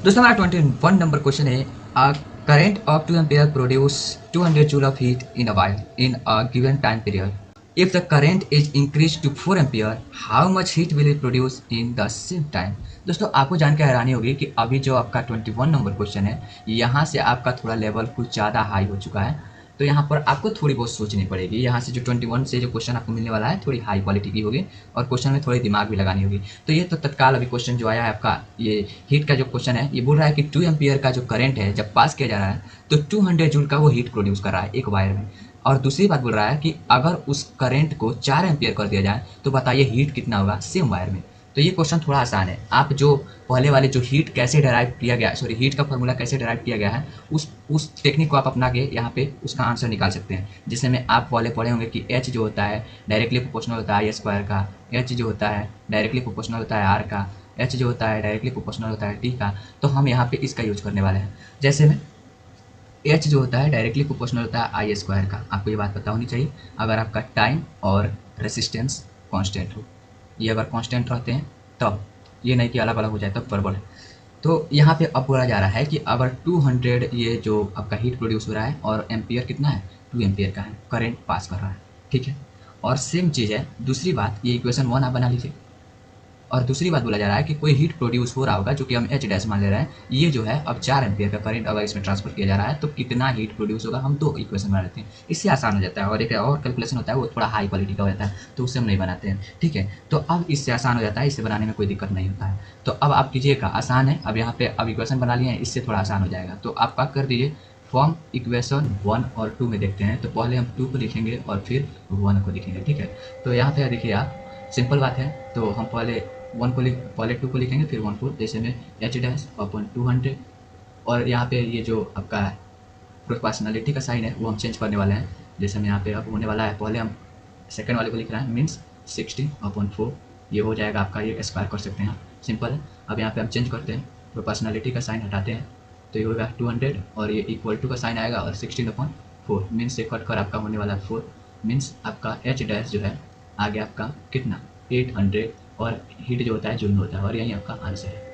दोस्तों हमारा 21 number question है a current of 2 ampere produce 200 joule of heat in a wire in a given time period if the current is increase to 4 ampere how much heat will it produce in the same time. दोस्तों आपको जान के हैरानी होगी कि अभी जो आपका 21 नंबर क्वेश्चन है यहाँ से आपका थोड़ा लेवल कुछ ज़्यादा हाई हो चुका है, तो यहाँ पर आपको थोड़ी बहुत सोचनी पड़ेगी। यहाँ से जो 21 से जो क्वेश्चन आपको मिलने वाला है थोड़ी हाई क्वालिटी की होगी और क्वेश्चन में थोड़ी दिमाग भी लगानी होगी। तो ये तो तत्काल अभी क्वेश्चन जो आया है आपका ये हीट का जो क्वेश्चन है ये बोल रहा है कि 2 एम्पियर का जो करंट है जब पास किया जा रहा है तो 200 जूल का वो हीट प्रोड्यूस कर रहा है एक वायर में। और दूसरी बात बोल रहा है कि अगर उस करंट को 4 एम्पियर कर दिया जाए तो बताइए हीट कितना होगा सेम वायर में। तो ये क्वेश्चन थोड़ा आसान है। आप जो पहले वाले जो हीट कैसे डराइव किया गया, सॉरी हीट का फॉर्मूला कैसे डराइव किया गया है उस टेक्निक को आप अपना के यहाँ पे उसका आंसर निकाल सकते हैं। जिससे में आप पहले पढ़े होंगे कि एच जो होता है डायरेक्टली प्रोपोर्शनल होता है आई स्क्वायर का, एच जो होता है डायरेक्टली प्रोपोर्शनल होता है आर का, एच जो होता है डायरेक्टली प्रोपोर्शनल होता है टी का। तो हम यहाँ पे इसका यूज करने वाले हैं। जैसे में एच जो होता है डायरेक्टली प्रोपोर्शनल होता है आई स्क्वायर का। आपको ये बात पता होनी चाहिए अगर आपका टाइम और रेसिस्टेंस कांस्टेंट हो। ये अगर कांस्टेंट रहते हैं तब, ये नहीं कि अलग अलग हो जाए तब गड़बड़ है। तो यहाँ पे अब बोला जा रहा है कि अगर 200 ये जो आपका हीट प्रोड्यूस हो रहा है और एम्पियर कितना है 2 एम्पियर का है, करंट पास कर रहा है, ठीक है। और सेम चीज़ है दूसरी बात, ये इक्वेशन 1 आप बना लीजिए। और दूसरी बात बोला जा रहा है कि कोई हीट प्रोड्यूस हो रहा होगा जो कि हम एच डैश मान ले रहे हैं। ये जो है अब 4 एम्पियर का करंट अगर इसमें ट्रांसफर किया जा रहा है तो कितना हीट प्रोड्यूस होगा, हम दो इक्वेशन बना लेते हैं। इससे आसान हो जाता है। और एक और कैलकुलेशन होता है वो थोड़ा हाई क्वालिटी का होता है तो उससे हम नहीं बनाते हैं, ठीक है। तो अब इससे आसान हो जाता है, इससे बनाने में कोई दिक्कत नहीं होता है। तो अब आप कीजिएगा, आसान है। अब यहाँ पे अब इक्वेशन बना लिए हैं, इससे थोड़ा आसान हो जाएगा। तो आप क्या कर दीजिए, फॉर्म इक्वेशन 1 और 2 में देखते हैं। तो पहले हम 2 को लिखेंगे और फिर 1 को लिखेंगे, ठीक है। तो यहाँ पे देखिए आप, सिंपल बात है। तो हम पहले 2 को लिखेंगे फिर 1 को, जैसे में एच डैश अपॉन 200। और यहाँ पे ये जो आपका प्रोपोर्शनलिटी का साइन है वो हम चेंज करने वाले हैं। जैसे में यहाँ पे अब होने वाला है, पहले हम सेकंड वाले को लिख रहे हैं, मीन्स 16/4। ये हो जाएगा आपका, ये स्क्वायर कर सकते हैं आप, सिंपल है। अब यहाँ पे हम चेंज करते हैं, प्रोपोर्शनलिटी का साइन हटाते हैं तो ये होगा 200 और ये इक्वल टू का साइन आएगा और 16/4 मीन्स से कट कर आपका होने वाला है 4। मीन्स आपका एच डैश जो है आगे आपका कितना 800 और हीट जो होता है जूल में होता है। और यही आपका आंसर है।